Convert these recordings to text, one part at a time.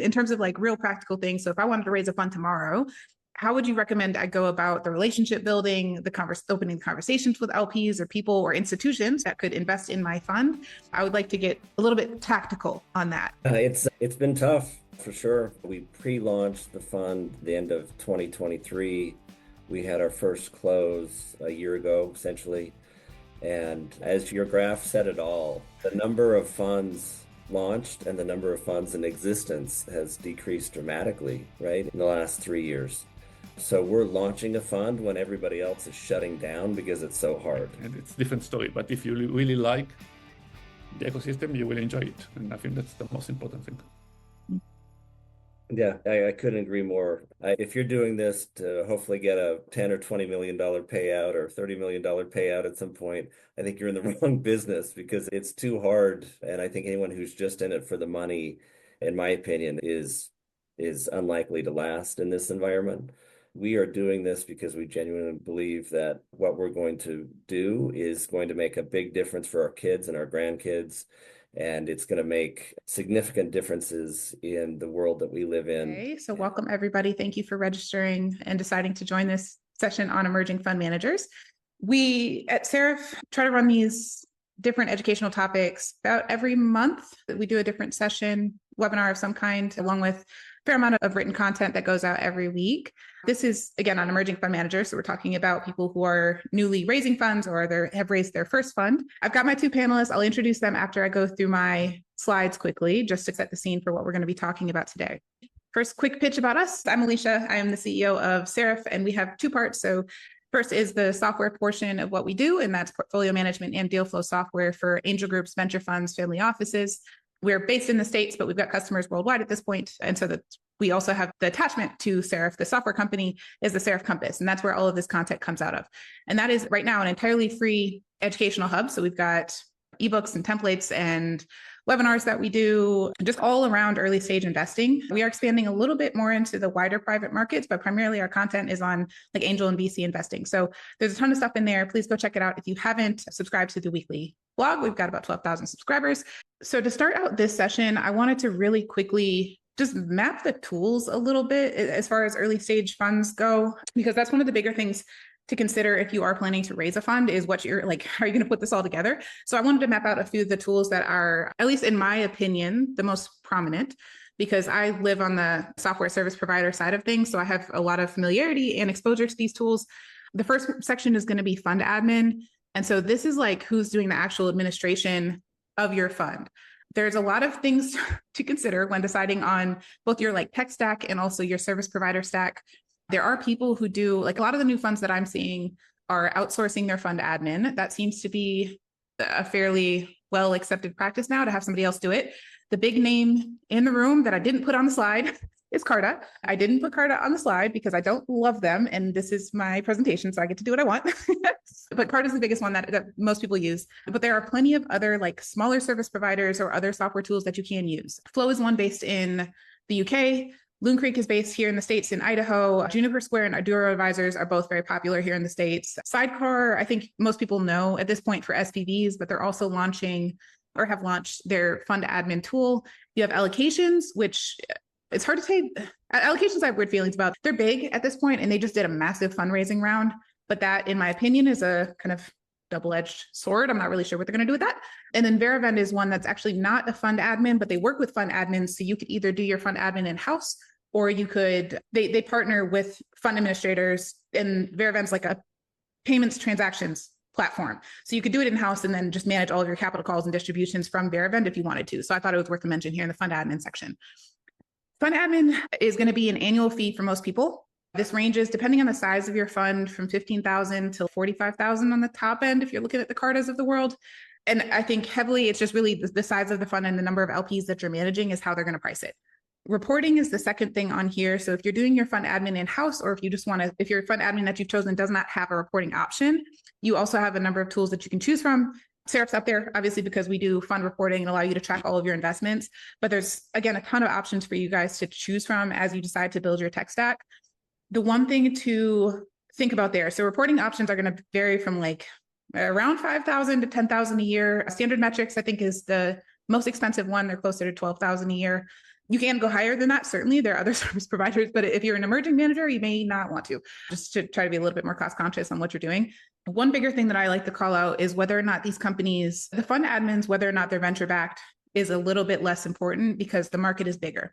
in terms of like real practical things. So if I wanted to raise a fund tomorrow, how would you recommend I go about the relationship building, opening conversations with LPs or people or institutions that could invest in my fund? I would like to get a little bit tactical on that. It's been tough for sure. We pre-launched the fund the end of 2023. We had our first close a year ago, essentially. And as your graph said it all, the number of funds launched and the number of funds in existence has decreased dramatically, right, in the last 3 years. So we're launching a fund when everybody else is shutting down because it's so hard. And it's a different story. But if you really like the ecosystem, you will enjoy it. And I think that's the most important thing. Yeah, I couldn't agree more. If you're doing this to hopefully get a $10 or $20 million payout or $30 million payout at some point, I think you're in the wrong business because it's too hard. And I think anyone who's just in it for the money, in my opinion, is unlikely to last in this environment. We are doing this because we genuinely believe that what we're going to do is going to make a big difference for our kids and our grandkids. And it's going to make significant differences in the world that we live in. Okay, so welcome everybody. Thank you for registering and deciding to join this session on emerging fund managers. We at Seraph try to run these different educational topics about every month. We do a different session, webinar of some kind, along with fair amount of written content that goes out every week. This is, again, on emerging fund managers. So we're talking about people who are newly raising funds or have raised their first fund. I've got my two panelists. I'll introduce them after I go through my slides quickly, just to set the scene for what we're going to be talking about today. First, quick pitch about us. I'm Alicia. I am the CEO of Seraph, and we have two parts. So first is the software portion of what we do, and that's portfolio management and deal flow software for angel groups, venture funds, family offices. We're based in the States, but we've got customers worldwide at this point. And so that we also have the attachment to Seraph. The software company is the Seraph Compass, and that's where all of this content comes out of. And that is right now an entirely free educational hub. So we've got ebooks and templates and webinars that we do just all around early stage investing. We are expanding a little bit more into the wider private markets, but primarily our content is on like angel and VC investing. So there's a ton of stuff in there. Please go check it out. If you haven't subscribed to the weekly blog, we've got about 12,000 subscribers. So to start out this session, I wanted to really quickly just map the tools a little bit as far as early stage funds go, because that's one of the bigger things to consider if you are planning to raise a fund is what you're like, how are you going to put this all together? So I wanted to map out a few of the tools that are, at least in my opinion, the most prominent, because I live on the software service provider side of things. So I have a lot of familiarity and exposure to these tools. The first section is going to be fund admin. And so this is like who's doing the actual administration of your fund. There's a lot of things to consider when deciding on both your like tech stack and also your service provider stack. There are people who do, like a lot of the new funds that I'm seeing are outsourcing their fund admin. That seems to be a fairly well accepted practice now to have somebody else do it. The big name in the room that I didn't put on the slide is Carta. I didn't put Carta on the slide because I don't love them. And this is my presentation, so I get to do what I want. But Carta is the biggest one that most people use. But there are plenty of other like smaller service providers or other software tools that you can use. Flow is one based in the UK. Loon Creek is based here in the States in Idaho. Juniper Square and Arduro Advisors are both very popular here in the States. Sidecar, I think most people know at this point for SPVs, but they're also launching or have launched their fund admin tool. You have Allocations, which it's hard to say. Allocations I have weird feelings about. They're big at this point and they just did a massive fundraising round. But that, in my opinion, is a kind of double-edged sword. I'm not really sure what they're going to do with that. And then Veravend is one that's actually not a fund admin, but they work with fund admins. So you could either do your fund admin in-house or you could, they partner with fund administrators, and Veravend's like a payments transactions platform. So you could do it in-house and then just manage all of your capital calls and distributions from Veravend if you wanted to. So I thought it was worth a mention here in the fund admin section. Fund admin is going to be an annual fee for most people. This ranges, depending on the size of your fund, from $15,000 to $45,000 on the top end, if you're looking at the Cartas of the world. And I think heavily, it's just really the size of the fund and the number of LPs that you're managing is how they're going to price it. Reporting is the second thing on here. So if you're doing your fund admin in-house, or if you just want to, if your fund admin that you've chosen does not have a reporting option, you also have a number of tools that you can choose from. Seraph's up there, obviously, because we do fund reporting and allow you to track all of your investments. But there's, again, a ton of options for you guys to choose from as you decide to build your tech stack. The one thing to think about there, so reporting options are going to vary from like around $5,000 to $10,000 a year. Standard Metrics, I think, is the most expensive one. They're closer to $12,000 a year. You can go higher than that. Certainly there are other service providers, but if you're an emerging manager, you may not want to, just to try to be a little bit more cost conscious on what you're doing. One bigger thing that I like to call out is whether or not these companies, the fund admins, whether or not they're venture backed is a little bit less important because the market is bigger.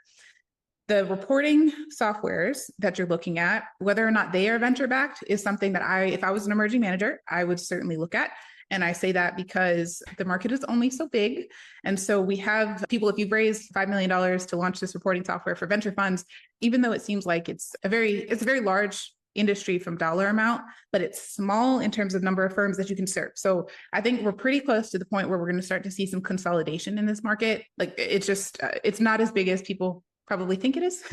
The reporting softwares that you're looking at, whether or not they are venture backed, is something that if I was an emerging manager, I would certainly look at. And I say that because the market is only so big. And so we have people, if you've raised $5 million to launch this reporting software for venture funds, even though it seems like it's a very large industry from dollar amount, but it's small in terms of number of firms that you can serve. So I think we're pretty close to the point where we're going to start to see some consolidation in this market. Like it's just, it's not as big as people probably think it is.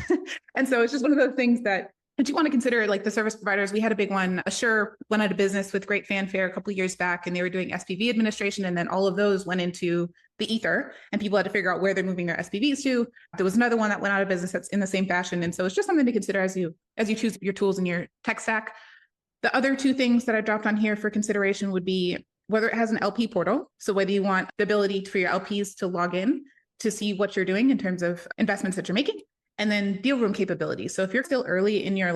And so it's just one of those things that you want to consider, like the service providers. We had a big one. Assure went out of business with great fanfare a couple of years back, and they were doing SPV administration. And then all of those went into the ether, and people had to figure out where they're moving their SPVs to. There was another one that went out of business that's in the same fashion. And so it's just something to consider as you choose your tools in your tech stack. The other two things that I dropped on here for consideration would be whether it has an LP portal. So whether you want the ability for your LPs to log in to see what you're doing in terms of investments that you're making, and then deal room capabilities. So if you're still early in your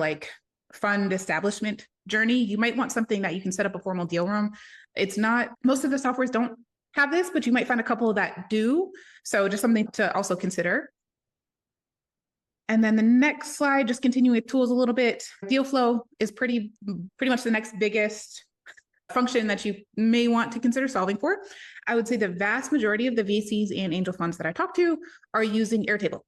fund establishment journey, you might want something that you can set up a formal deal room. It's not, most of the softwares don't have this, but you might find a couple that do. So just something to also consider. And then the next slide, just continuing with tools a little bit. Deal flow is pretty much the next biggest function that you may want to consider solving for. I would say the vast majority of the VCs and angel funds that I talk to are using Airtable.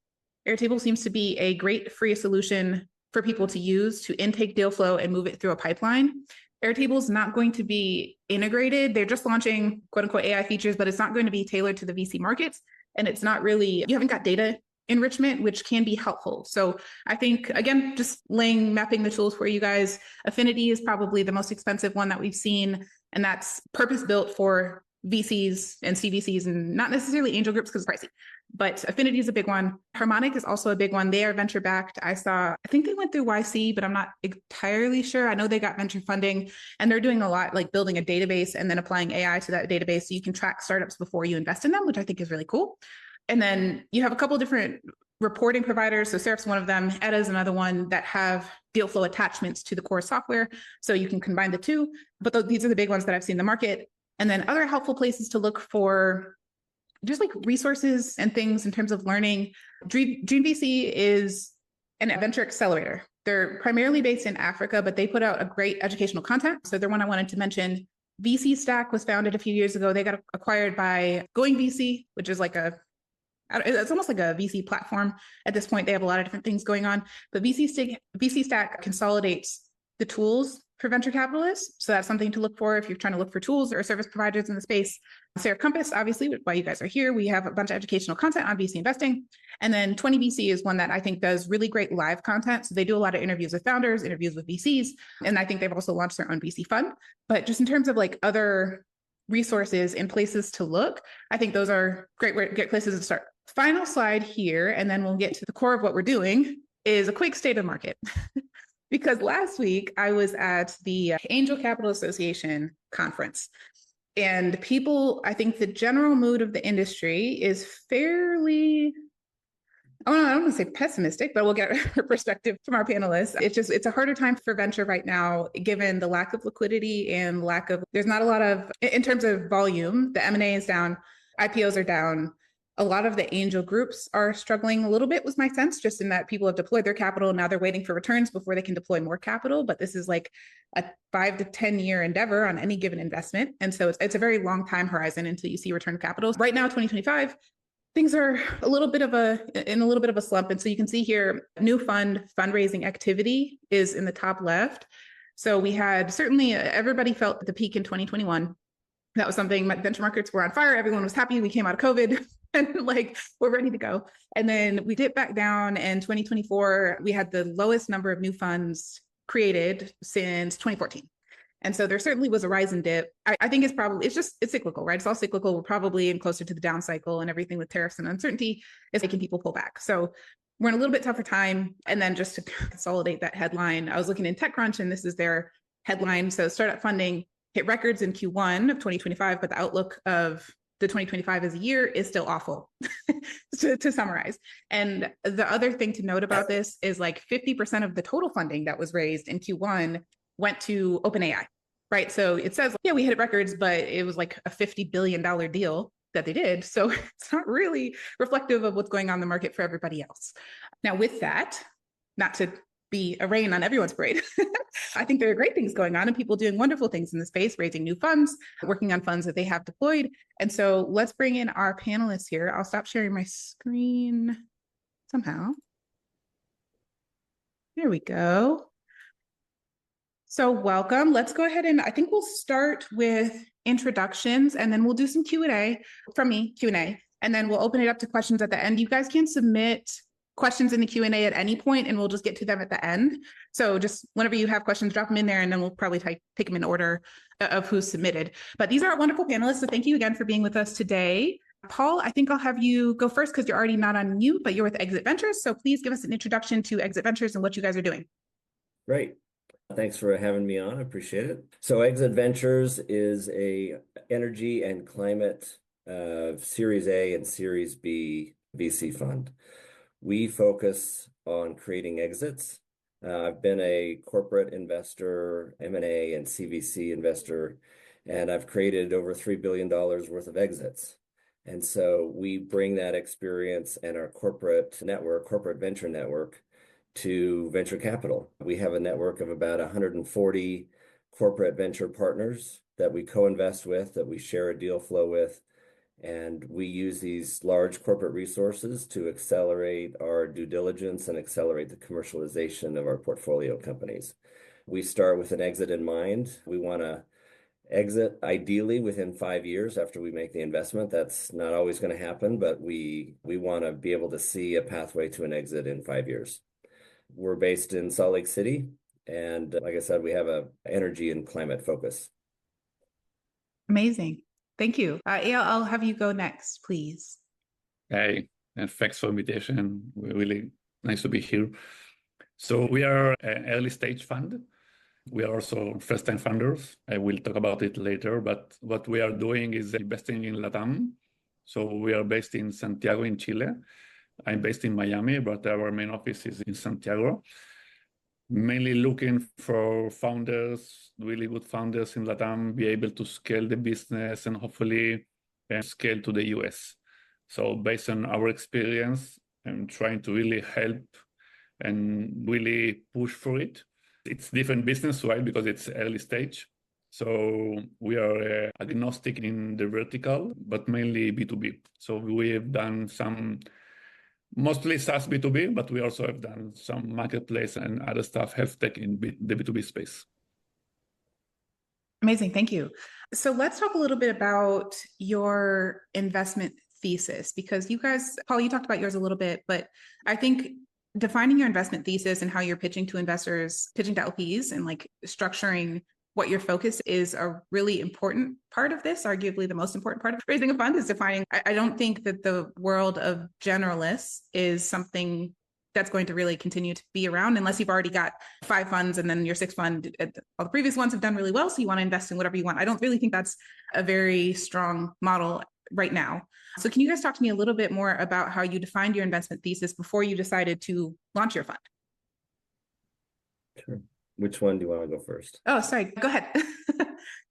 Airtable seems to be a great free solution for people to use to intake deal flow and move it through a pipeline. Airtable is not going to be integrated. They're just launching quote unquote AI features, but it's not going to be tailored to the VC markets. And it's not really, you haven't got data enrichment, which can be helpful. So I think, again, just mapping the tools for you guys. Affinity is probably the most expensive one that we've seen. And that's purpose built for VCs and CVCs and not necessarily angel groups because it's pricey. But Affinity is a big one. Harmonic is also a big one. They are venture backed. I think they went through YC, but I'm not entirely sure. I know they got venture funding, and they're doing a lot like building a database and then applying AI to that database so you can track startups before you invest in them, which I think is really cool. And then you have a couple different reporting providers. So Seraph's one of them. Etta is another one that have deal flow attachments to the core software. So you can combine the two. But these are the big ones that I've seen in the market. And then other helpful places to look for just like resources and things in terms of learning. Dream VC is an venture accelerator. They're primarily based in Africa, but they put out a great educational content. So they're one I wanted to mention. VC Stack was founded a few years ago. They got acquired by Going VC, which is it's almost like a VC platform. At this point, they have a lot of different things going on. But VC Stack consolidates the tools for venture capitalists. So that's something to look for if you're trying to look for tools or service providers in the space. Seraph Compass, obviously, why you guys are here. We have a bunch of educational content on VC investing. And then 20VC is one that I think does really great live content. So they do a lot of interviews with founders, interviews with VCs. And I think they've also launched their own VC fund. But just in terms of like other resources and places to look, I think those are great places to start. Final slide here, and then we'll get to the core of what we're doing, is a quick state of the market. Because last week I was at the Angel Capital Association conference, and people, I think the general mood of the industry is fairly, I don't want to say pessimistic, but we'll get a perspective from our panelists. It's a harder time for venture right now, given the lack of liquidity and there's not a lot of, in terms of volume, the M&A is down, IPOs are down. A lot of the angel groups are struggling a little bit, was my sense, just in that people have deployed their capital. Now they're waiting for returns before they can deploy more capital. But this is like a 5 to 10 year endeavor on any given investment. And so it's a very long time horizon until you see return of capital. Right now, 2025, things are in a little bit of a slump. And so you can see here, new fundraising activity is in the top left. So we had certainly everybody felt the peak in 2021. That was something, venture markets were on fire. Everyone was happy. We came out of COVID and we're ready to go. And then we dipped back down, and 2024, we had the lowest number of new funds created since 2014. And so there certainly was a rise and dip. I think it's cyclical, right? It's all cyclical. We're probably in closer to the down cycle, and everything with tariffs and uncertainty is making people pull back. So we're in a little bit tougher time. And then just to consolidate that headline, I was looking in TechCrunch, and this is their headline. So startup funding hit records in Q1 of 2025, but the outlook of the 2025 as a year is still awful to summarize. And the other thing to note about this is like 50% of the total funding that was raised in Q1 went to OpenAI, right? So it says, yeah, we hit records, but it was like a $50 billion deal that they did. So it's not really reflective of what's going on in the market for everybody else. Now, with that, not to be a rain on everyone's parade, I think there are great things going on and people doing wonderful things in the space, raising new funds, working on funds that they have deployed. And so let's bring in our panelists here. I'll stop sharing my screen somehow. There we go. So welcome. Let's go ahead and I think we'll start with introductions and then we'll do some Q&A from me, Q&A, and then we'll open it up to questions at the end. You guys can submit questions in the Q&A at any point and we'll just get to them at the end. So just whenever you have questions, drop them in there and then we'll probably take them in order of who's submitted. But these are our wonderful panelists. So thank you again for being with us today. Paul, I think I'll have you go first because you're already not on mute, but you're with Exit Ventures. So please give us an introduction to Exit Ventures and what you guys are doing. Great. Thanks for having me on. I appreciate it. So Exit Ventures is a energy and climate Series A and Series B VC fund. We focus on creating exits. I've been a corporate investor, M&A and CVC investor, and I've created over $3 billion worth of exits. And so we bring that experience and our corporate network, corporate venture network, to venture capital. We have a network of about 140 corporate venture partners that we co-invest with, that we share a deal flow with, and we use these large corporate resources to accelerate our due diligence and accelerate the commercialization of our portfolio companies. We start with an exit in mind. We want to exit ideally within 5 years after we make the investment. That's not always going to happen, but we want to be able to see a pathway to an exit in 5 years. We're based in Salt Lake City, and like I said, we have a energy and climate focus. Amazing. Thank you. Eyal, I'll have you go next, please. Hey, and thanks for the invitation. We're really nice to be here. So we are an early stage fund. We are also first-time funders. I will talk about it later, but what we are doing is investing in LATAM. So we are based in Santiago in Chile. I'm based in Miami, but our main office is in Santiago. Mainly looking for founders, really good founders in LATAM, be able to scale the business and hopefully scale to the US. So based on our experience, I'm trying to really help and really push for it. It's different business, right? Because it's early stage. So we are agnostic in the vertical, but mainly B2B. So we have done some mostly SaaS B2B, but we also have done some marketplace and other stuff, health tech in the B2B space. Amazing. Thank you. So let's talk a little bit about your investment thesis, because you guys, Paul, you talked about yours a little bit, but I think defining your investment thesis and how you're pitching to investors, pitching to LPs and like structuring what your focus is a really important part of this. Arguably the most important part of raising a fund is defining. I don't think that the world of generalists is something that's going to really continue to be around unless you've already got 5 funds and then your 6th fund, all the previous ones have done really well. So you want to invest in whatever you want. I don't really think that's a very strong model right now. So can you guys talk to me a little bit more about how you defined your investment thesis before you decided to launch your fund? Sure. Which one do you want to go first? Oh, sorry. Go ahead.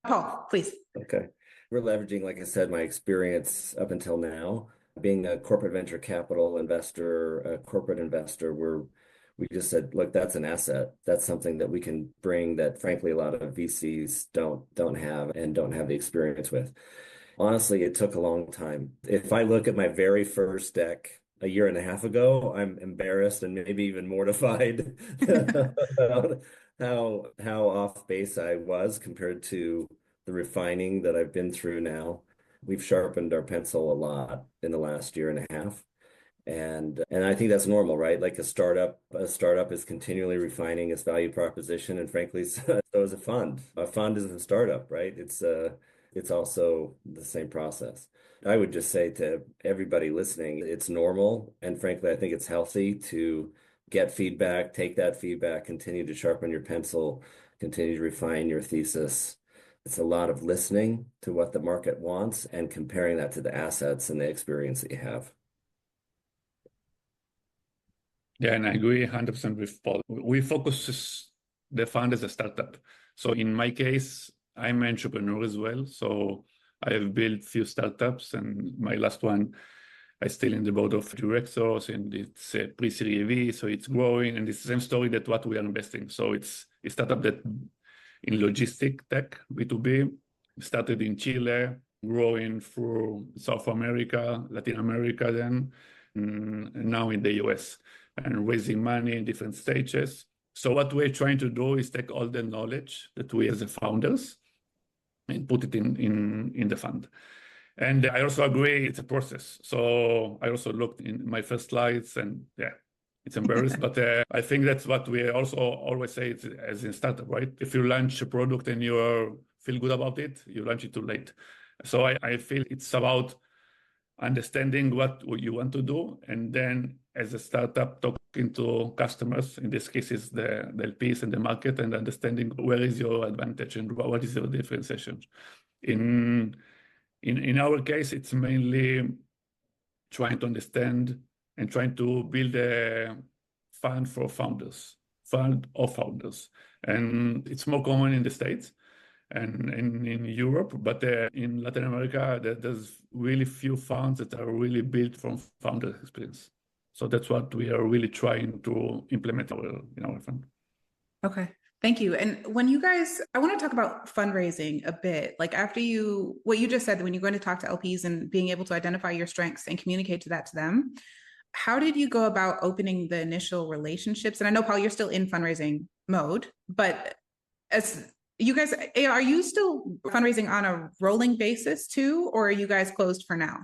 Paul, please. Okay. We're leveraging, like I said, my experience up until now. Being a corporate venture capital investor, a corporate investor, we just said, look, that's an asset. That's something that we can bring that, frankly, a lot of VCs don't have and don't have the experience with. Honestly, it took a long time. If I look at my very first deck a year and a half ago, I'm embarrassed and maybe even mortified about how off base I was compared to the refining that I've been through now. We've sharpened our pencil a lot in the last year and a half. And I think that's normal, right? Like a startup is continually refining its value proposition. And frankly, so is a fund. A fund is a startup, right? It's also the same process. I would just say to everybody listening, it's normal. And frankly, I think it's healthy to get feedback, take that feedback, continue to sharpen your pencil, continue to refine your thesis. It's a lot of listening to what the market wants and comparing that to the assets and the experience that you have. Yeah, and I agree 100% with Paul. We focus the fund as a startup. So in my case, I'm an entrepreneur as well. So I have built few startups, and my last one, I still in the board of directors, and it's a pre-Series V, so it's growing, and it's the same story that what we are investing. So it's a startup that in logistic tech, B2B, started in Chile, growing through South America, Latin America then, and now in the US, and raising money in different stages. So what we're trying to do is take all the knowledge that we as the founders and put it in the fund. And I also agree it's a process. So I also looked in my first slides, and yeah, it's embarrassed, but I think that's what we also always say as in startup, right? If you launch a product and you feel good about it, you launch it too late. So I feel it's about understanding what you want to do, and then as a startup, talking to customers, in this case is the LPs and the market, and understanding where is your advantage and what is your differentiation. In our case, it's mainly trying to understand and trying to build a fund for founders, fund of founders. And it's more common in the States and in Europe, but in Latin America, there's really few funds that are really built from founder experience. So that's what we are really trying to implement in our fund. Okay. Thank you. And when you guys, I want to talk about fundraising a bit. Like after what you just said, when you're going to talk to LPs and being able to identify your strengths and communicate that to them, how did you go about opening the initial relationships? And I know, Paul, you're still in fundraising mode, but as you guys, are you still fundraising on a rolling basis too, or are you guys closed for now?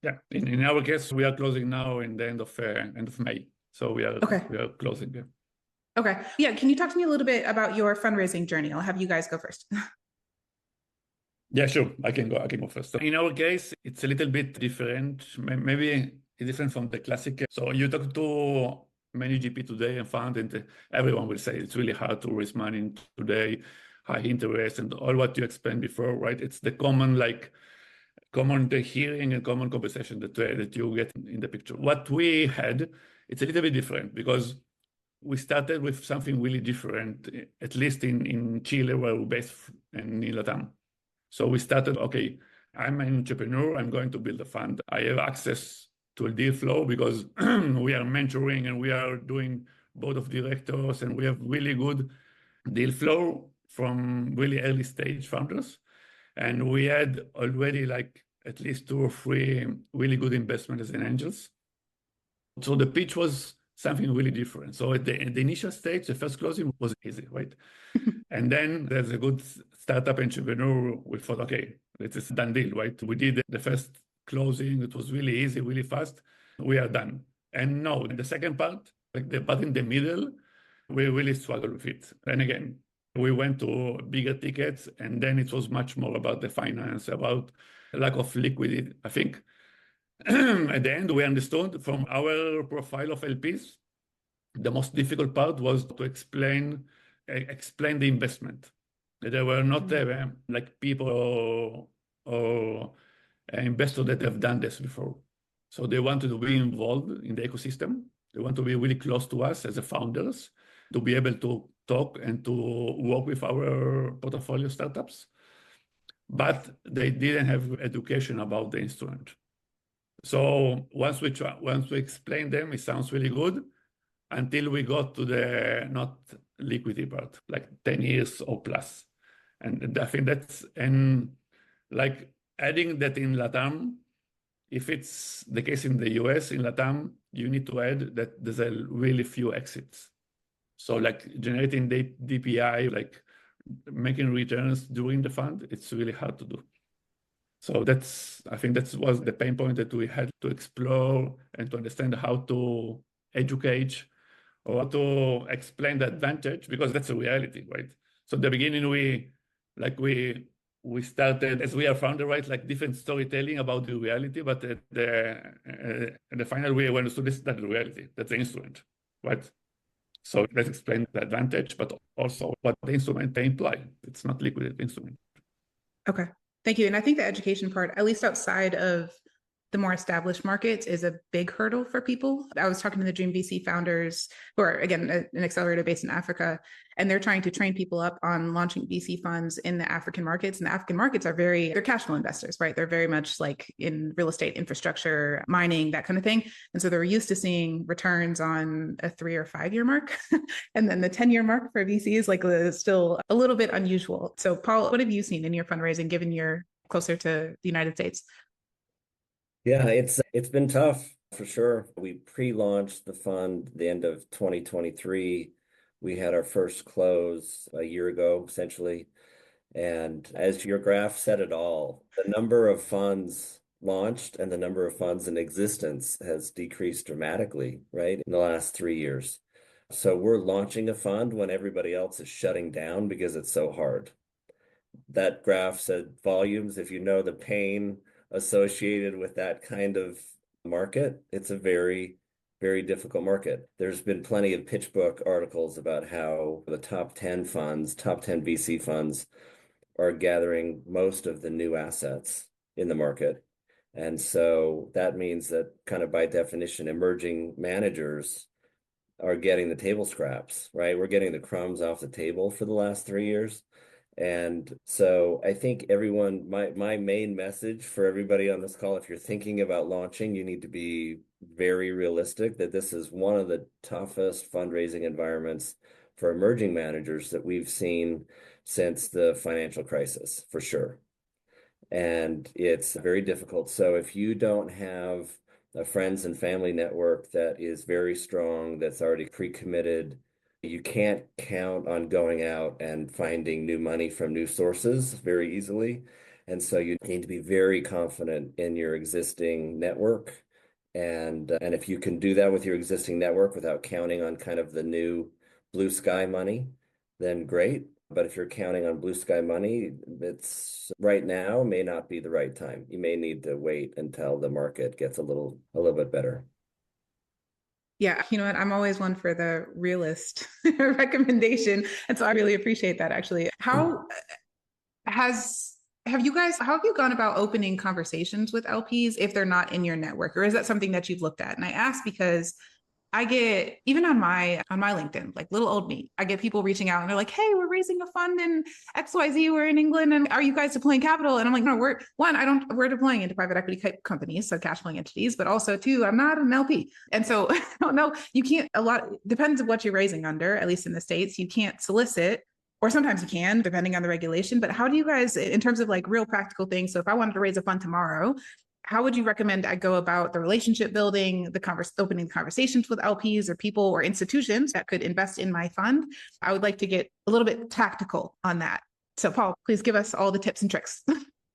Yeah, in our case, we are closing now in the end of May. So we are closing. Yeah. Okay. Yeah. Can you talk to me a little bit about your fundraising journey? I'll have you guys go first. Yeah, sure. I can go first. In our case, it's a little bit different. Maybe different from the classic. So you talk to many GP today and fund, and everyone will say it's really hard to raise money today, high interest, and all what you explained before, right? It's the common hearing and common conversation that you get in the picture. What we had, it's a little bit different because we started with something really different, at least in Chile, where we're based, and in LATAM. So we started, okay, I'm an entrepreneur, I'm going to build a fund. I have access to a deal flow because we are mentoring and we are doing board of directors, and we have really good deal flow from really early stage founders. And we had already at least 2 or 3 really good investments as angels. So the pitch was something really different. So at the initial stage, the first closing was easy, right? And then there's a good startup entrepreneur. We thought, okay, this is a done deal, right? We did the first closing. It was really easy, really fast. We are done. And no, the second part, like the part in the middle, we really struggled with it. And again, we went to bigger tickets, and then it was much more about the finance, about lack of liquidity. I think at the end, we understood from our profile of LPs, the most difficult part was to explain the investment. There were not like people or investors that have done this before. So they wanted to be involved in the ecosystem. They want to be really close to us as the founders, to be able to talk and to work with our portfolio startups. But they didn't have education about the instrument. So once we explained them, it sounds really good, until we got to the not liquidity part, like 10 years or plus. And I think and like adding that in LATAM, if it's the case in the US, in LATAM, you need to add that there's a really few exits. So like generating DPI, like making returns during the fund, it's really hard to do. So I think that was the pain point that we had to explore and to understand how to educate or how to explain the advantage, because that's a reality, right? So at the beginning, we started, as we are founder, right, like different storytelling about the reality, but at the final way, we understood this, that's the reality, that's the instrument, right? So let's explain the advantage, but also what the instrument they imply. It's not liquid instrument. Okay. Thank you. And I think the education part, at least outside of the more established markets, is a big hurdle for people. I was talking to the Dream VC founders, who are, again, an accelerator based in Africa, and they're trying to train people up on launching VC funds in the African markets. And the African markets are they're cash flow investors, right? They're very much like in real estate, infrastructure, mining, that kind of thing. And so they're used to seeing returns on a 3 or 5 year mark. And then the 10-year mark for VC is like still a little bit unusual. So Paul, what have you seen in your fundraising, given you're closer to the United States? Yeah, it's been tough for sure. We pre-launched the fund the end of 2023. We had our first close a year ago, essentially. And as your graph said it all, the number of funds launched and the number of funds in existence has decreased dramatically, right, in the last 3 years. So we're launching a fund when everybody else is shutting down because it's so hard. That graph said volumes. If you know the pain associated with that kind of market, it's a very, very difficult market. There's been plenty of pitch book articles about how the top 10 VC funds are gathering most of the new assets in the market. And so that means that kind of by definition, emerging managers are getting the table scraps, right? We're getting the crumbs off the table for the last 3 years. And so I think my main message for everybody on this call, if you're thinking about launching, you need to be very realistic that this is one of the toughest fundraising environments for emerging managers that we've seen since the financial crisis, for sure. And it's very difficult. So if you don't have a friends and family network that is very strong, that's already pre-committed, you can't count on going out and finding new money from new sources very easily. And so you need to be very confident in your existing network. And if you can do that with your existing network without counting on kind of the new blue sky money, then great. But if you're counting on blue sky money, it's right now may not be the right time. You may need to wait until the market gets a little bit better. Yeah, you know what? I'm always one for the realist recommendation. And so I really appreciate that, actually. How have you gone about opening conversations with LPs if they're not in your network? Or is that something that you've looked at? And I ask because I get, even on my LinkedIn, like little old me, I get people reaching out and they're like, hey, we're raising a fund in XYZ, we're in England, and are you guys deploying capital? And I'm like, no, we're deploying into private equity companies, so cash flowing entities, but also two, I'm not an LP. And so I don't know, depends on what you're raising under, at least in the States, you can't solicit, or sometimes you can, depending on the regulation. But how do you guys, in terms of like real practical things, so if I wanted to raise a fund tomorrow, how would you recommend I go about the relationship building, opening conversations with LPs or people or institutions that could invest in my fund? I would like to get a little bit tactical on that. So Paul, please give us all the tips and tricks.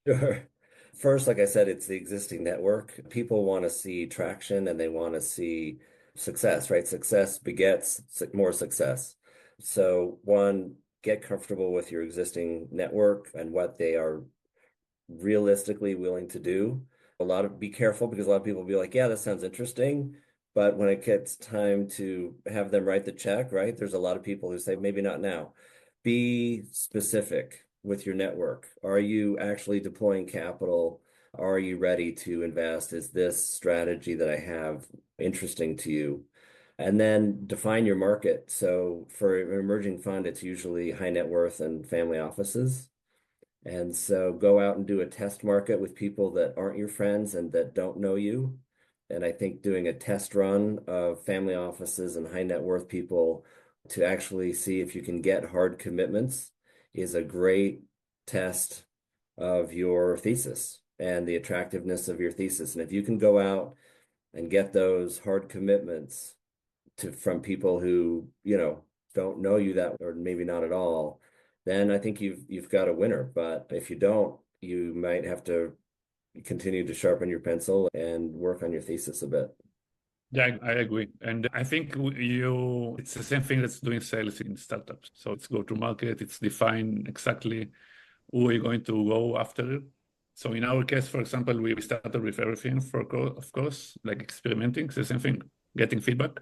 Sure. First, like I said, it's the existing network. People want to see traction and they want to see success, right? Success begets more success. So one, get comfortable with your existing network and what they are realistically willing to do. Be careful because a lot of people will be like, yeah, that sounds interesting. But when it gets time to have them write the check, right? There's a lot of people who say, maybe not now. Be specific with your network. Are you actually deploying capital? Are you ready to invest? Is this strategy that I have interesting to you? And then define your market. So for an emerging fund, it's usually high net worth and family offices. And so go out and do a test market with people that aren't your friends and that don't know you. And I think doing a test run of family offices and high net worth people to actually see if you can get hard commitments is a great test of your thesis and the attractiveness of your thesis. And if you can go out and get those hard commitments from people who, don't know you that, or maybe not at all, then I think you've got a winner. But if you don't, you might have to continue to sharpen your pencil and work on your thesis a bit. Yeah, I agree. And I think it's the same thing that's doing sales in startups. So it's go to market, it's define exactly who you're going to go after. So in our case, for example, we started with everything of course, like experimenting. It's the same thing, getting feedback.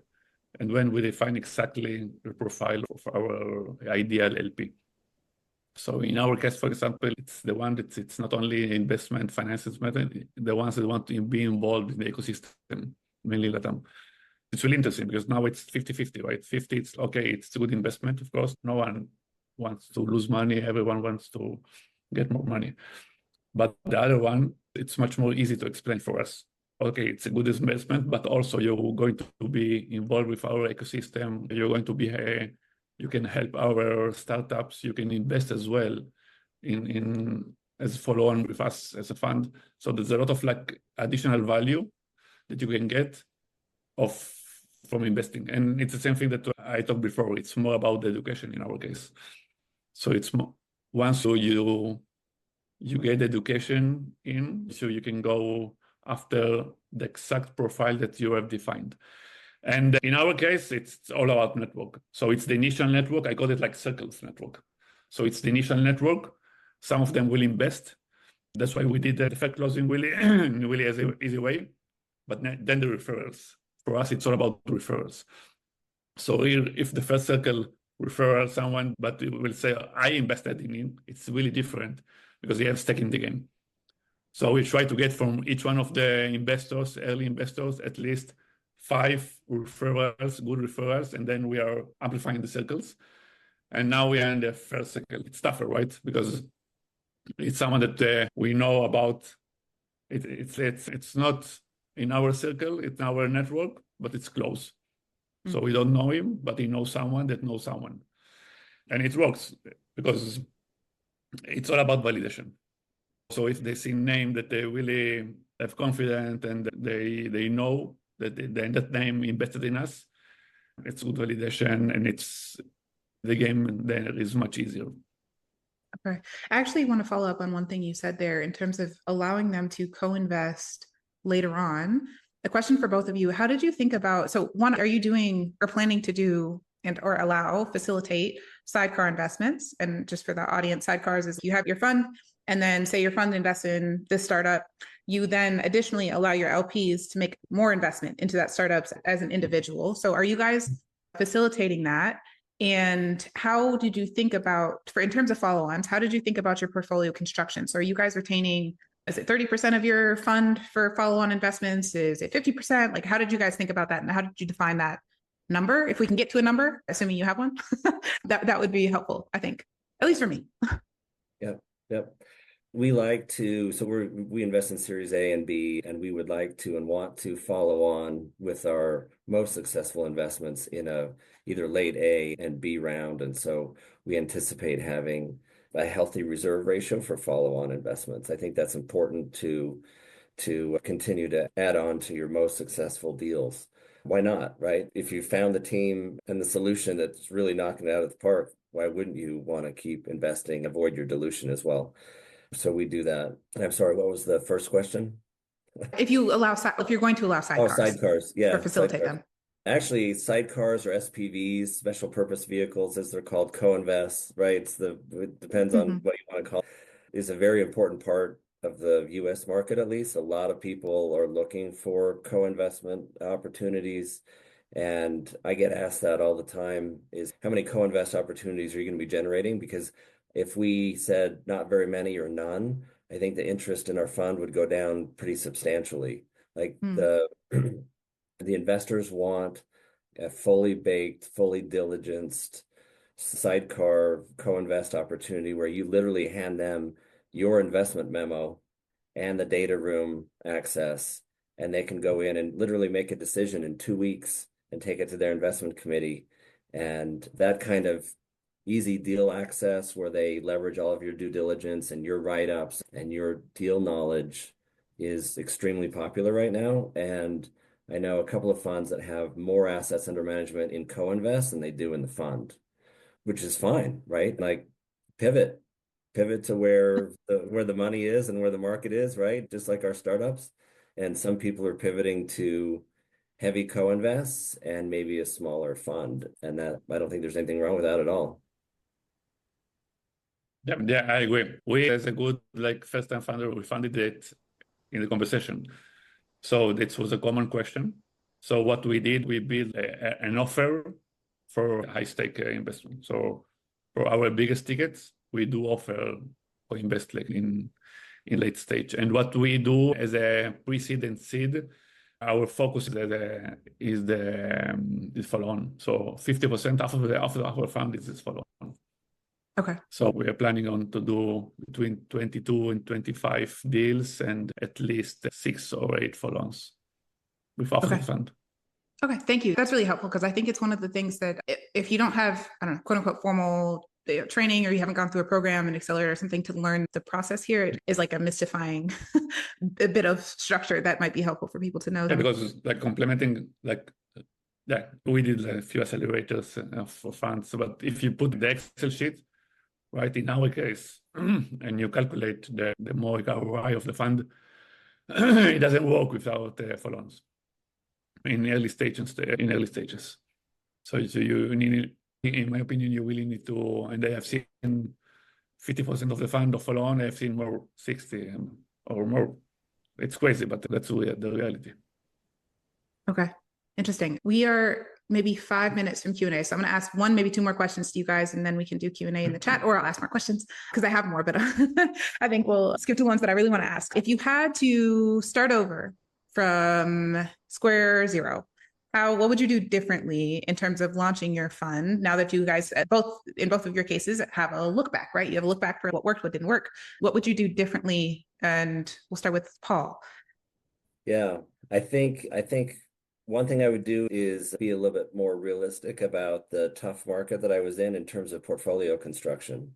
And when we define exactly the profile of our ideal LP. So in our case, for example, it's the one that it's not only investment finances method, the ones that want to be involved in the ecosystem, mainly LATAM. It's really interesting because now it's 50-50, right? 50, it's okay, it's a good investment, of course. No one wants to lose money. Everyone wants to get more money. But the other one, it's much more easy to explain for us. Okay, it's a good investment, but also you're going to be involved with our ecosystem. You're going to be, you can help our startups. You can invest as well in as follow on with us as a fund. So there's a lot of like additional value that you can get from investing. And it's the same thing that I talked before. It's more about the education in our case. So it's more, once you get education in, so you can go after the exact profile that you have defined. And in our case, it's all about network. So it's the initial network. I call it like circles network. So it's the initial network. Some of them will invest. That's why we did the effect closing really, really easy way. But then the referrals. For us, it's all about referrals. So if the first circle refer someone, but we will say, I invested in him, it's really different because they have stake in the game. So we try to get from each one of the investors, early investors, at least 5 referrals, good referrals, and then we are amplifying the circles. And now we are in the first circle. It's tougher, right? Because it's someone that we know about. It's not in our circle, it's in our network, but it's close. Mm-hmm. So we don't know him, but he knows someone that knows someone. And it works because it's all about validation. So if they see name that they really have confidence and they know that that name invested in us, it's good validation, and it's the game there is much easier. Okay. I actually want to follow up on one thing you said there in terms of allowing them to co-invest later on. A question for both of you. How did you think about, so one, are you doing or planning to do and or facilitate sidecar investments? And just for the audience, sidecars is you have your fund, and then say your fund invests in this startup, you then additionally allow your LPs to make more investment into that startup as an individual. So are you guys facilitating that? And how did you think about, in terms of follow-ons, how did you think about your portfolio construction? So are you guys retaining, is it 30% of your fund for follow-on investments? Is it 50%? Like, how did you guys think about that? And how did you define that number? If we can get to a number, assuming you have one, that would be helpful, I think, at least for me. Yep. We like to, so we invest in Series A and B, and we would like to and want to follow on with our most successful investments in either late A and B round. And so we anticipate having a healthy reserve ratio for follow-on investments. I think that's important to continue to add on to your most successful deals. Why not, right? If you found the team and the solution that's really knocking it out of the park, why wouldn't you want to keep investing, avoid your dilution as well? So we do that. I'm sorry, what was the first question? If you're going to allow sidecars. Oh, sidecars, yeah. Or facilitate them. Actually, sidecars or SPVs, special purpose vehicles, as they're called, co-invest, right? It depends on what you want to call it, is a very important part of the US market, at least. A lot of people are looking for co-investment opportunities. And I get asked that all the time, is how many co-invest opportunities are you going to be generating? Because if we said not very many or none, I think the interest in our fund would go down pretty substantially. Like the investors want a fully baked, fully diligenced sidecar co-invest opportunity where you literally hand them your investment memo and the data room access, and they can go in and literally make a decision in 2 weeks and take it to their investment committee. And that kind of easy deal access where they leverage all of your due diligence and your write-ups and your deal knowledge is extremely popular right now. And I know a couple of funds that have more assets under management in co-invest than they do in the fund, which is fine, right? Like pivot to where the money is and where the market is, right? Just like our startups. And some people are pivoting to heavy co-invests and maybe a smaller fund. And that, I don't think there's anything wrong with that at all. Yeah, I agree. We, as a good first-time founder, we funded it in the conversation. So this was a common question. So what we did, we built an offer for high stake investment. So for our biggest tickets, we do offer or invest like in late stage. And what we do as a pre-seed and seed, our focus is the follow-on. So 50% of our fund is follow-on. Okay. So we are planning on to do between 22 and 25 deals and at least 6 or 8 follow-ons with half of the fund. Okay, thank you. That's really helpful because I think it's one of the things that if you don't have, I don't know, quote unquote, formal training, or you haven't gone through a program, an accelerator or something to learn the process here, it is like a mystifying a bit of structure that might be helpful for people to know. Yeah, because like complementing, like, yeah, we did a few accelerators for funds, but if you put the Excel sheet, right, in our case, and you calculate the more ROI of the fund, it doesn't work without follow-ons in early stages. So you need, in my opinion, you really need to, and I have seen 50% of the fund of follow-on, I've seen more 60 or more. It's crazy, but that's the reality. Okay, interesting. We are maybe 5 minutes from Q&A. So I'm going to ask one, maybe 2 more questions to you guys, and then we can do Q&A in the chat, or I'll ask more questions because I have more, but I think we'll skip to ones that I really want to ask. If you had to start over from square zero, what would you do differently in terms of launching your fund now that you guys in both of your cases have a look back, right? You have a look back for what worked, what didn't work. What would you do differently? And we'll start with Paul. Yeah, I think one thing I would do is be a little bit more realistic about the tough market that I was in terms of portfolio construction.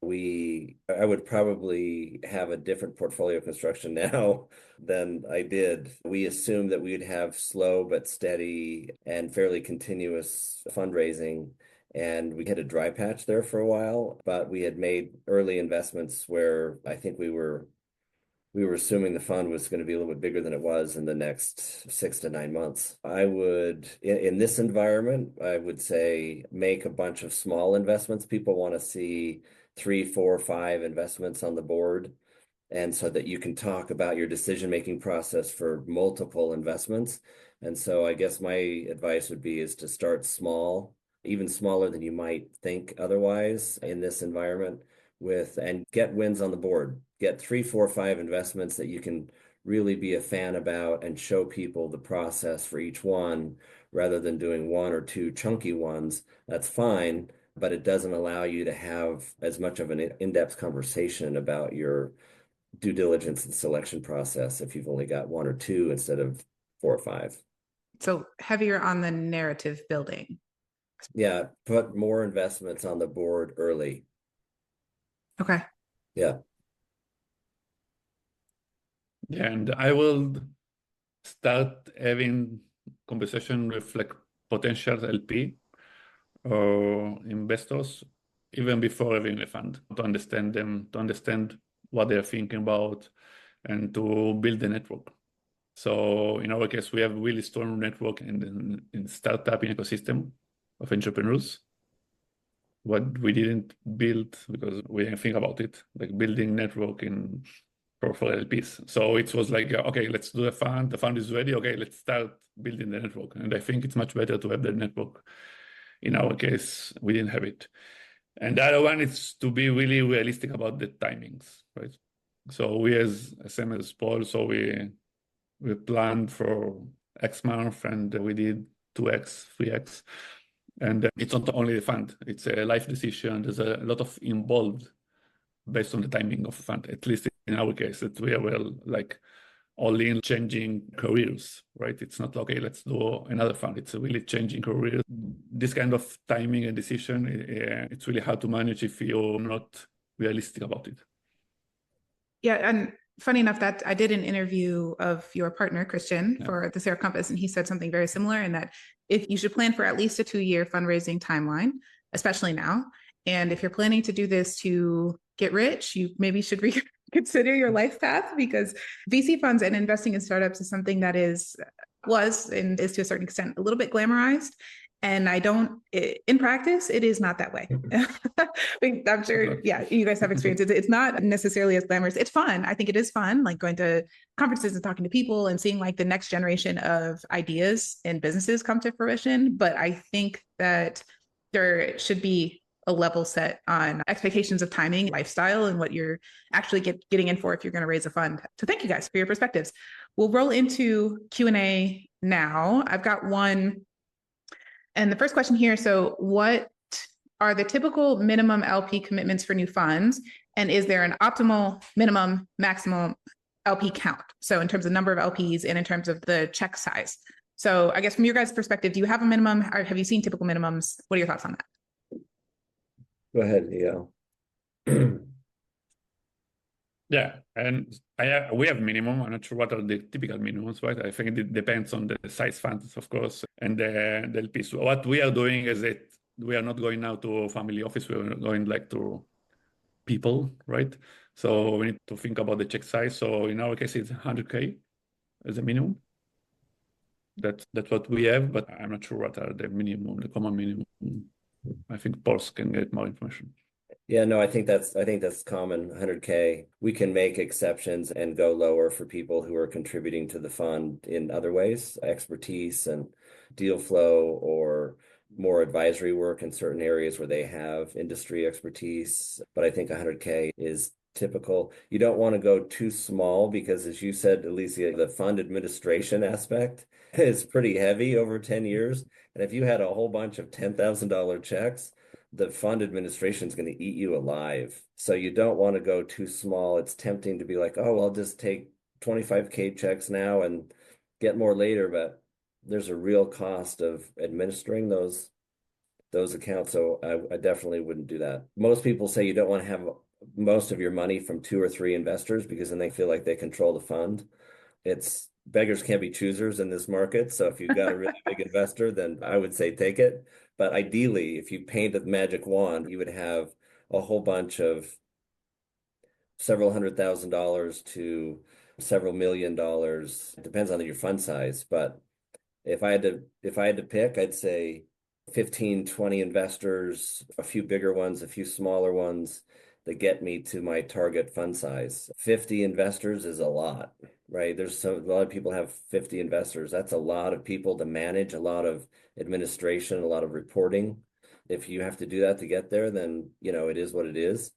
I would probably have a different portfolio construction now than I did. We assumed that we'd have slow but steady and fairly continuous fundraising, and we had a dry patch there for a while, but we had made early investments where I think we were assuming the fund was going to be a little bit bigger than it was in the next 6 to 9 months. I would, in this environment, I would say make a bunch of small investments. People want to see 3, 4, 5 investments on the board, and so that you can talk about your decision-making process for multiple investments. And so I guess my advice would be is to start small, even smaller than you might think otherwise in this environment, and get wins on the board. Get 3, 4, 5 investments that you can really be a fan about and show people the process for each one rather than doing 1 or 2 chunky ones. That's fine, but it doesn't allow you to have as much of an in-depth conversation about your due diligence and selection process if you've only got 1 or 2 instead of 4 or 5. So heavier on the narrative building. Yeah, put more investments on the board early. Okay. Yeah. Yeah, and I will start having conversation with like potential LP or investors even before having a fund, to understand them, to understand what they're thinking about, and to build a network. So in our case, we have a really strong network in startup ecosystem of entrepreneurs. What we didn't build because we didn't think about it, like building network for LPs. So it was like, okay, let's do a fund. The fund is ready. Okay, let's start building the network. And I think it's much better to have the network. In our case, we didn't have it. And the other one is to be really realistic about the timings, right? So we same as Paul, so we planned for X month and we did 2X, 3X. And it's not only the fund, it's a life decision. There's a lot of involved based on the timing of the fund, at least in our case, that we are like all in changing careers, right? It's not okay, let's do another fund. It's a really changing career. This kind of timing and decision, it's really hard to manage if you're not realistic about it. Yeah, and funny enough that I did an interview of your partner, Christian, for the Seraph Compass, and he said something very similar in that if you should plan for at least a 2-year fundraising timeline, especially now. And if you're planning to do this to get rich, you maybe should reconsider your life path, because VC funds and investing in startups is something that was and is to a certain extent a little bit glamorized. And in practice, it is not that way. I'm sure, yeah, you guys have experience. It's not necessarily as glamorous. It's fun. I think it is fun, like going to conferences and talking to people and seeing like the next generation of ideas and businesses come to fruition. But I think that there should be a level set on expectations of timing, lifestyle, and what you're actually getting in for if you're going to raise a fund. So thank you guys for your perspectives. We'll roll into Q&A now. I've got one. And the first question here, so what are the typical minimum LP commitments for new funds? And is there an optimal minimum, maximum LP count? So in terms of number of LPs and in terms of the check size. So I guess from your guys' perspective, do you have a minimum or have you seen typical minimums? What are your thoughts on that? Go ahead, Eyal. Yeah, and we have minimum. I'm not sure what are the typical minimums, right? I think it depends on the size funds, of course, and the LPs. What we are doing is that we are not going now to a family office. We're going like to people, right? So we need to think about the check size. So in our case, it's 100K as a minimum. That's what we have, but I'm not sure what are the minimum, the common minimum. I think Paul can get more information. Yeah, no, I think that's common, 100K. We can make exceptions and go lower for people who are contributing to the fund in other ways, expertise and deal flow or more advisory work in certain areas where they have industry expertise. But I think 100K is typical. You don't want to go too small because, as you said, Alicia, the fund administration aspect is pretty heavy over 10 years. And if you had a whole bunch of $10,000 checks, the fund administration is going to eat you alive. So you don't want to go too small. It's tempting to be like, oh, I'll just take 25K checks now and get more later. But there's a real cost of administering those accounts. So I definitely wouldn't do that. Most people say you don't want to have most of your money from 2 or 3 investors because then they feel like they control the fund. It's beggars can't be choosers in this market. So if you've got a really big investor, then I would say take it. But ideally, if you paint a magic wand, you would have a whole bunch of several $100,000 to several $1 million. It depends on your fund size. But if I had to pick, I'd say 15, 20 investors, a few bigger ones, a few smaller ones that get me to my target fund size. 50 investors is a lot, right? There's a lot of people have 50 investors. That's a lot of people to manage, a lot of administration, a lot of reporting. If you have to do that to get there, then, it is what it is.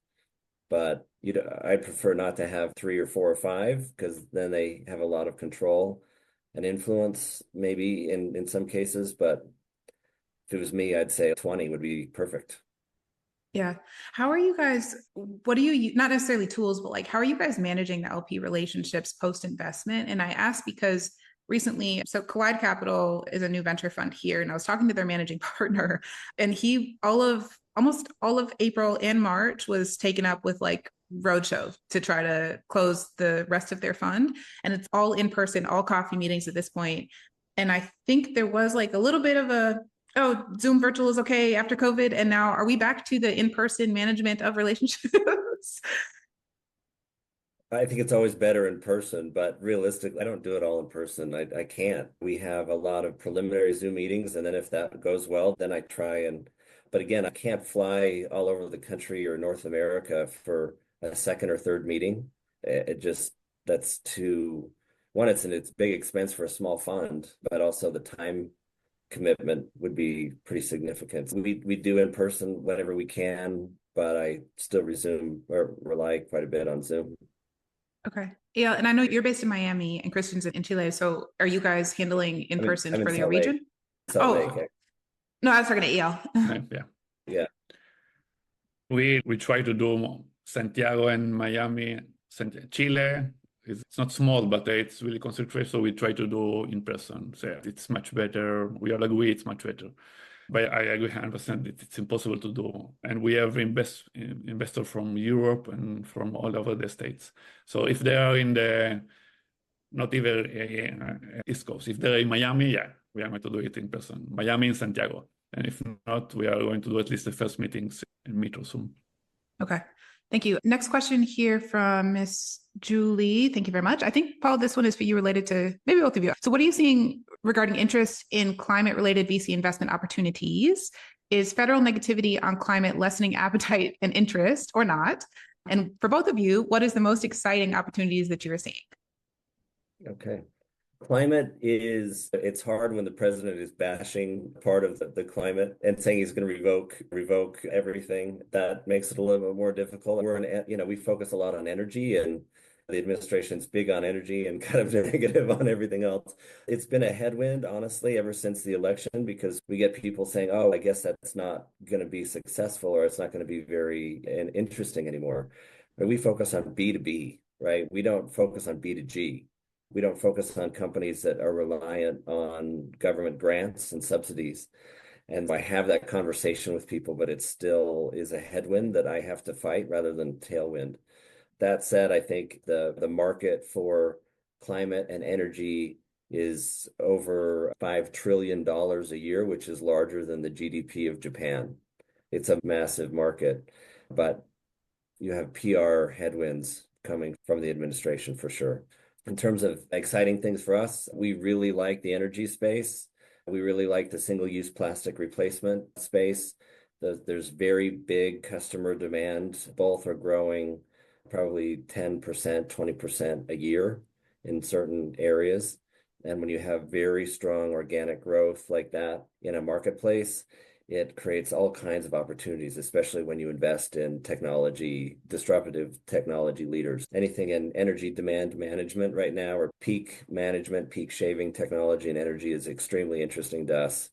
But I prefer not to have 3 or 4 or 5 because then they have a lot of control and influence maybe in some cases. But if it was me, I'd say 20 would be perfect. Yeah. How are you guys, what do you, not necessarily tools, but like, how are you guys managing the LP relationships post-investment? And I ask because recently, so Collide Capital is a new venture fund here, and I was talking to their managing partner, and almost all of April and March was taken up with like roadshow to try to close the rest of their fund. And it's all in person, all coffee meetings at this point. And I think there was like a little bit of Zoom virtual is okay after COVID. And now are we back to the in-person management of relationships? I think it's always better in person, but realistically, I don't do it all in person. I can't. We have a lot of preliminary Zoom meetings, and then if that goes well, then I try but again, I can't fly all over the country or North America for a second or third meeting. That's too, one, it's big expense for a small fund, but also the time commitment would be pretty significant. We do in person whenever we can, but I still rely quite a bit on Zoom. Okay. Yeah. And I know you're based in Miami and Christian's in Chile. So are you guys handling in person for your region? Salt Lake. No, I was talking to Eyal. Yeah. We try to do Santiago and Miami, Chile. It's not small, but it's really concentrated. So we try to do in person. So it's much better. We all agree it's much better. But I agree 100% that it's impossible to do. And we have investors from Europe and from all over the States. So if they are in not even East Coast, if they're in Miami, we are going to do it in person. Miami and Santiago. And if not, we are going to do at least the first meetings in Meet or Zoom. Okay. Thank you. Next question here from Miss Julie. Thank you very much. I think, Paul, this one is for you, related to maybe both of you. So what are you seeing regarding interest in climate-related VC investment opportunities? Is federal negativity on climate lessening appetite and interest or not? And for both of you, what is the most exciting opportunities that you are seeing? Okay. Climate it's hard when the president is bashing part of the climate and saying he's going to revoke everything. That makes it a little bit more difficult. We focus a lot on energy, and the administration's big on energy and kind of negative on everything else. It's been a headwind, honestly, ever since the election, because we get people saying, oh, I guess that's not going to be successful, or it's not going to be very interesting anymore. But we focus on B2B, right? We don't focus on B2G. We don't focus on companies that are reliant on government grants and subsidies. And I have that conversation with people, but it still is a headwind that I have to fight rather than tailwind. That said, I think the market for climate and energy is over $5 trillion a year, which is larger than the GDP of Japan. It's a massive market, but you have PR headwinds coming from the administration for sure. In terms of exciting things for us, we really like the energy space. We really like the single-use plastic replacement space. There's very big customer demand. Both are growing probably 10%, 20% a year in certain areas. And when you have very strong organic growth like that in a marketplace, it creates all kinds of opportunities, especially when you invest in technology, disruptive technology leaders. Anything in energy demand management right now, or peak management, peak shaving technology and energy, is extremely interesting to us,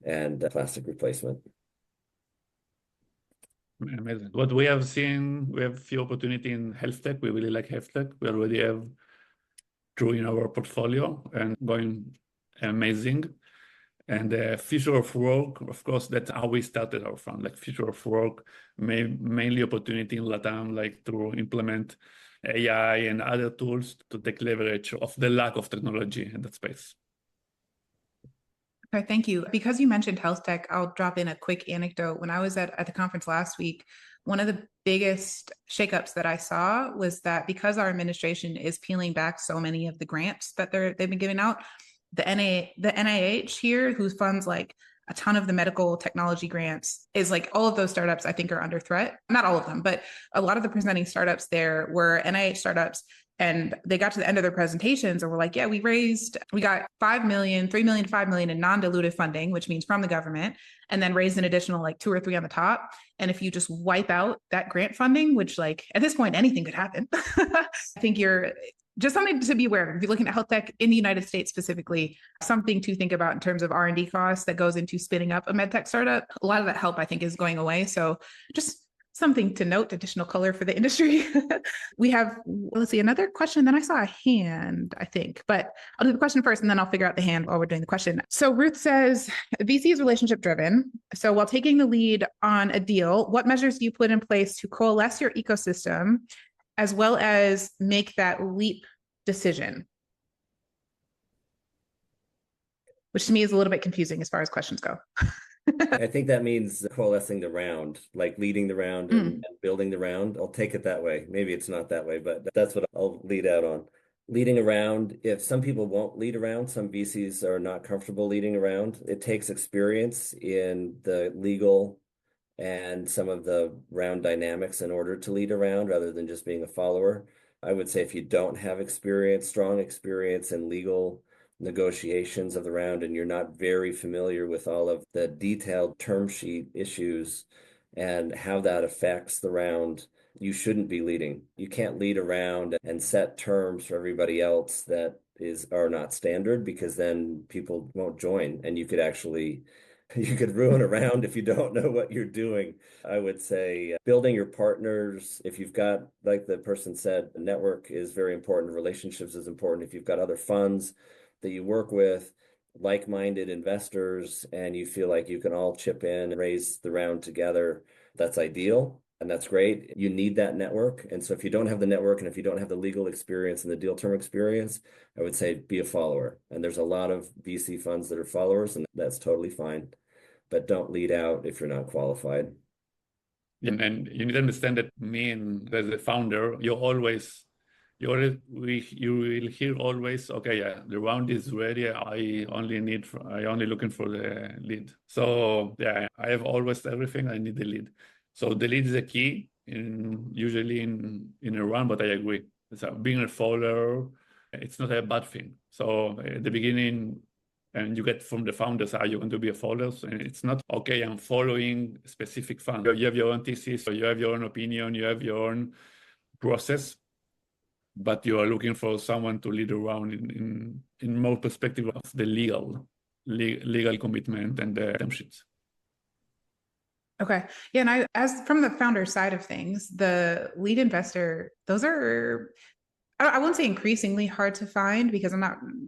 and plastic replacement. Amazing. What we have seen, we have few opportunity in health tech. We really like health tech. We already have Drew in our portfolio and going amazing. And the future of work, of course, that's how we started our fund. Like future of work, mainly opportunity in LATAM, like to implement AI and other tools to take leverage of the lack of technology in that space. Okay, thank you. Because you mentioned health tech, I'll drop in a quick anecdote. When I was at the conference last week, one of the biggest shakeups that I saw was that because our administration is peeling back so many of the grants that they've been giving out, the NIH here, who funds like a ton of the medical technology grants, is like all of those startups I think are under threat. Not all of them, but a lot of the presenting startups there were NIH startups. And they got to the end of their presentations and were like, yeah, we got 5 million, 3 million, 5 million in non-dilutive funding, which means from the government, and then raised an additional like 2 or 3 on the top. And if you just wipe out that grant funding, which like at this point, anything could happen, I think you're just something to be aware of. If you're looking at health tech in the United States specifically, something to think about in terms of R&D costs that goes into spinning up a medtech startup. A lot of that help, I think, is going away. So just something to note, additional color for the industry. We have, let's see, another question. Then I saw a hand, I think, but I'll do the question first and then I'll figure out the hand while we're doing the question. So Ruth says, VC is relationship driven. So while taking the lead on a deal, what measures do you put in place to coalesce your ecosystem as well as make that leap decision? Which to me is a little bit confusing as far as questions go. I think that means coalescing the round, like leading the round and building the round. I'll take it that way. Maybe it's not that way, but that's what I'll lead out on. Leading around, if some people won't lead around, some VCs are not comfortable leading around. It takes experience in the legal and some of the round dynamics in order to lead around rather than just being a follower. I would say if you don't have strong experience in legal negotiations of the round, and you're not very familiar with all of the detailed term sheet issues and how that affects the round, you shouldn't be leading. You can't lead around and set terms for everybody else that are not standard, because then people won't join, and you could ruin a round if you don't know what you're doing. I would say building your partners. If you've got, like the person said, a network is very important. Relationships is important. If you've got other funds that you work with, like-minded investors, and you feel like you can all chip in and raise the round together, that's ideal. And that's great. You need that network. And so if you don't have the network, and if you don't have the legal experience and the deal term experience, I would say be a follower. And there's a lot of VC funds that are followers, and that's totally fine. But don't lead out if you're not qualified. And you need to understand that me and as a founder, you will hear always, okay, yeah, the round is ready. I only looking for the lead. So yeah, I have always everything. I need the lead. So the lead is a key usually in a round, but I agree. Being a follower, it's not a bad thing. So at the beginning, and you get from the founders, are you going to be a follower? And it's not, okay, I'm following a specific fund. You have your own thesis, or you have your own opinion, you have your own process, but you are looking for someone to lead around in more perspective of the legal commitment and the term sheets. Okay. Yeah. And as from the founder side of things, the lead investor, those are, I won't say increasingly hard to find because I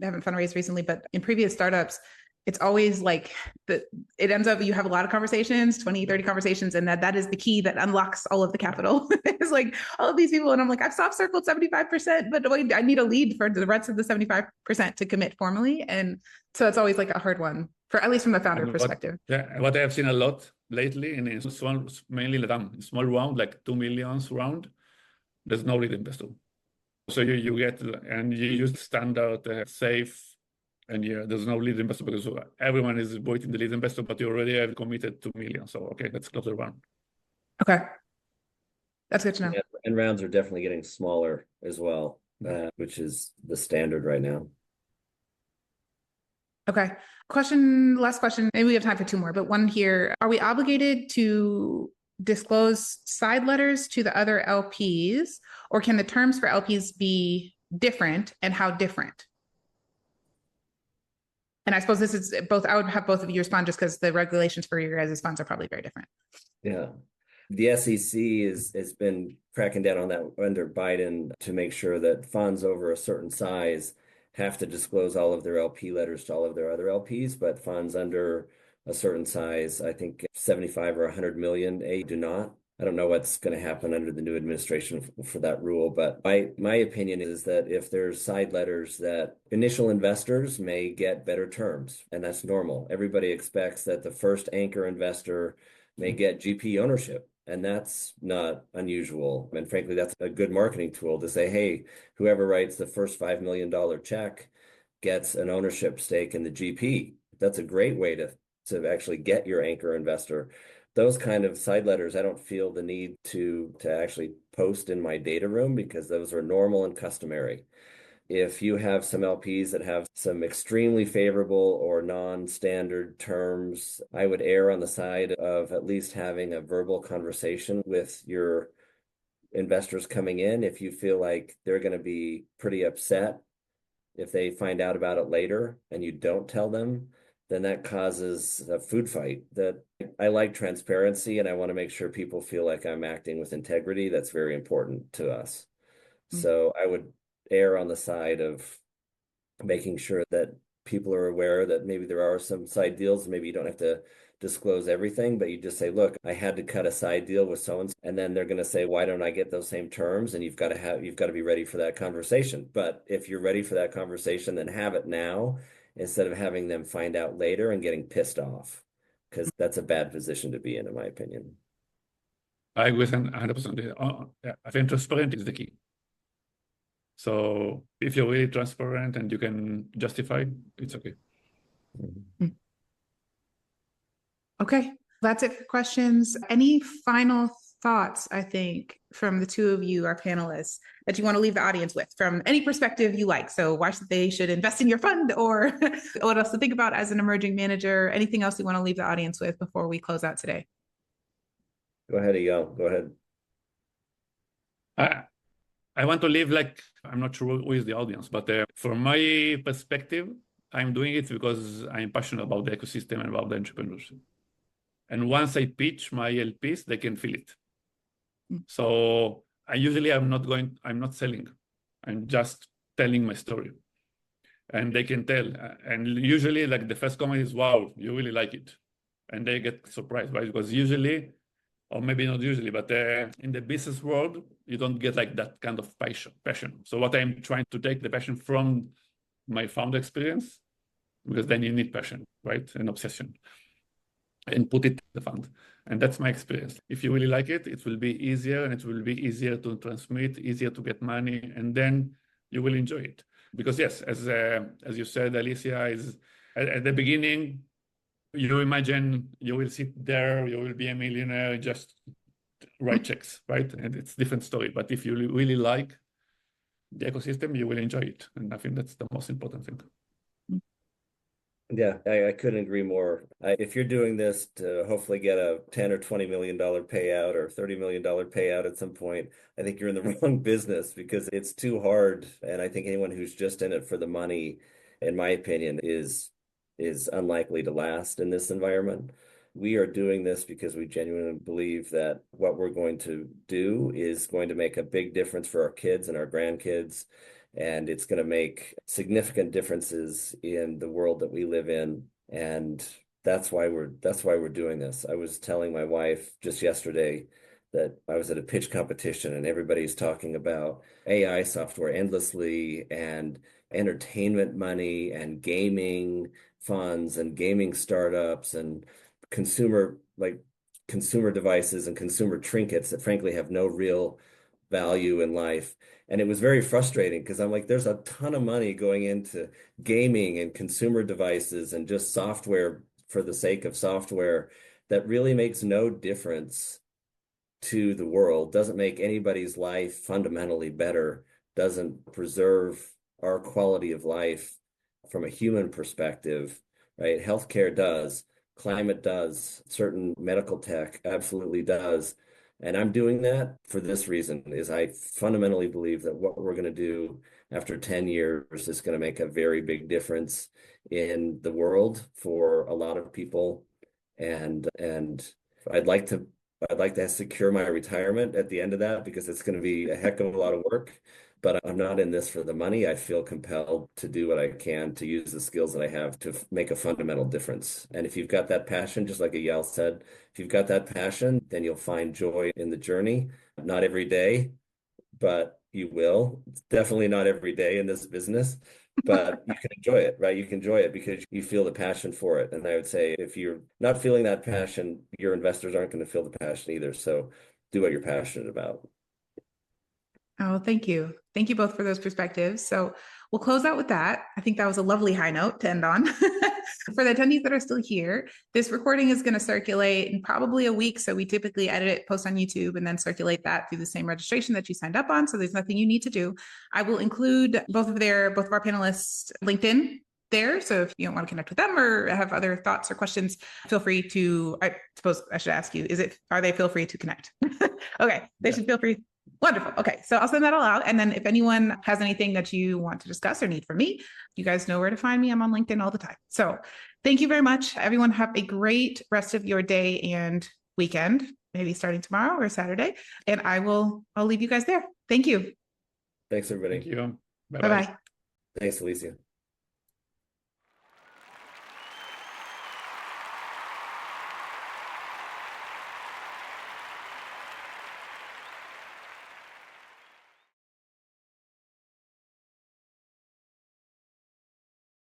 haven't fundraised recently, but in previous startups, it's always like it ends up, you have a lot of conversations, 20, 30 conversations, and that is the key that unlocks all of the capital. It's like all of these people. And I'm like, I've soft circled 75%, but wait, I need a lead for the rest of the 75% to commit formally. And so it's always like a hard one for, at least from the founder perspective. What I have seen a lot lately in mainly LATAM, small round, like 2 million round, there's no lead investor. So you get, and you use standard safe, and there's no lead investor because everyone is waiting the lead investor, but you already have committed 2 million. So, okay, let's close the round. Okay. That's good to know. Yeah, and rounds are definitely getting smaller as well, which is the standard right now. Okay. Last question. Maybe we have time for two more, but one here. Are we obligated to disclose side letters to the other LPs, or can the terms for LPs be different, and how different? And I suppose this is both, I would have both of you respond just because the regulations for your guys' funds are probably very different. Yeah. The SEC has been cracking down on that under Biden to make sure that funds over a certain size have to disclose all of their LP letters to all of their other LPs, but funds under a certain size, I think 75 or 100 million, do not. I don't know what's going to happen under the new administration for that rule, but my opinion is that if there's side letters, that initial investors may get better terms, and that's normal. Everybody expects that the first anchor investor may get GP ownership, and that's not unusual. And frankly, that's a good marketing tool to say, hey, whoever writes the first $5 million check gets an ownership stake in the GP. That's a great way to actually get your anchor investor. Those kind of side letters, I don't feel the need to actually post in my data room because those are normal and customary. If you have some LPs that have some extremely favorable or non-standard terms, I would err on the side of at least having a verbal conversation with your investors coming in. If you feel like they're going to be pretty upset if they find out about it later and you don't tell them, then that causes a food fight. That I like transparency, and I want to make sure people feel like I'm acting with integrity. That's very important to us. So I would err on the side of making sure that people are aware that maybe there are some side deals. Maybe you don't have to disclose everything, but you just say, look, I had to cut a side deal with so-and-so, and then they're going to say, why don't I get those same terms? And you've got to be ready for that conversation. But if you're ready for that conversation, then have it now instead of having them find out later and getting pissed off, because that's a bad position to be in my opinion. I agree 100%. I think transparent is the key. So if you're really transparent and you can justify, it's okay. Okay, that's it for questions. Any final thoughts, I think, from the two of you, our panelists, that you want to leave the audience with from any perspective you like? So why they should invest in your fund, or what else to think about as an emerging manager? Anything else you want to leave the audience with before we close out today? Go ahead, Eyal. Go ahead. I want to leave, like, I'm not sure who is the audience, but from my perspective, I'm doing it because I'm passionate about the ecosystem and about the entrepreneurship. And once I pitch my LPs, they can feel it. So I'm not selling. I'm just telling my story. And they can tell. And usually, like, the first comment is, wow, you really like it. And they get surprised, right? Because usually, or maybe not usually, but in the business world, you don't get like that kind of passion. So what I'm trying to take the passion from my founder experience, because then you need passion, right? And obsession, and put it in the fund. And that's my experience. If you really like it, it will be easier, and it will be easier to transmit, easier to get money, and then you will enjoy it. Because yes, as you said, Alicia, is at the beginning, you imagine you will sit there, you will be a millionaire, just write checks, right? And it's a different story. But if you really like the ecosystem, you will enjoy it. And I think that's the most important thing. Yeah, I couldn't agree more. If you're doing this to hopefully get a $10 or $20 million payout or $30 million payout at some point, I think you're in the wrong business because it's too hard. And I think anyone who's just in it for the money, in my opinion, is unlikely to last in this environment. We are doing this because we genuinely believe that what we're going to do is going to make a big difference for our kids and our grandkids. And it's going to make significant differences in the world that we live in. And that's why we're doing this. I was telling my wife just yesterday that I was at a pitch competition and everybody's talking about AI software endlessly and entertainment money and gaming funds and gaming startups and consumer devices and consumer trinkets that frankly have no real value in life. And it was very frustrating because I'm like, there's a ton of money going into gaming and consumer devices and just software for the sake of software that really makes no difference to the world, doesn't make anybody's life fundamentally better, doesn't preserve our quality of life from a human perspective, right? Healthcare does, climate does, certain medical tech absolutely does. And I'm doing that for this reason, is I fundamentally believe that what we're going to do after 10 years is going to make a very big difference in the world for a lot of people. And I'd like to secure my retirement at the end of that because it's going to be a heck of a lot of work. But I'm not in this for the money. I feel compelled to do what I can to use the skills that I have to make a fundamental difference. And if you've got that passion, just like Eyal said, if you've got that passion, then you'll find joy in the journey. Not every day, but you will. It's definitely not every day in this business, but you can enjoy it, right? You can enjoy it because you feel the passion for it. And I would say if you're not feeling that passion, your investors aren't going to feel the passion either. So do what you're passionate about. Oh, thank you. Thank you both for those perspectives. So we'll close out with that. I think that was a lovely high note to end on. For the attendees that are still here, this recording is going to circulate in probably a week. So we typically edit it, post on YouTube, and then circulate that through the same registration that you signed up on. So there's nothing you need to do. I will include both of our panelists' LinkedIn there. So if you don't want to connect with them or have other thoughts or questions, feel free to, I suppose I should ask you, are they feel free to connect? Okay. They should feel free. Wonderful. Okay. So I'll send that all out. And then if anyone has anything that you want to discuss or need from me, you guys know where to find me. I'm on LinkedIn all the time. So thank you very much. Everyone have a great rest of your day and weekend, maybe starting tomorrow or Saturday. And I'll leave you guys there. Thank you. Thanks, everybody. Thank you. Bye-bye. Thanks, Alicia.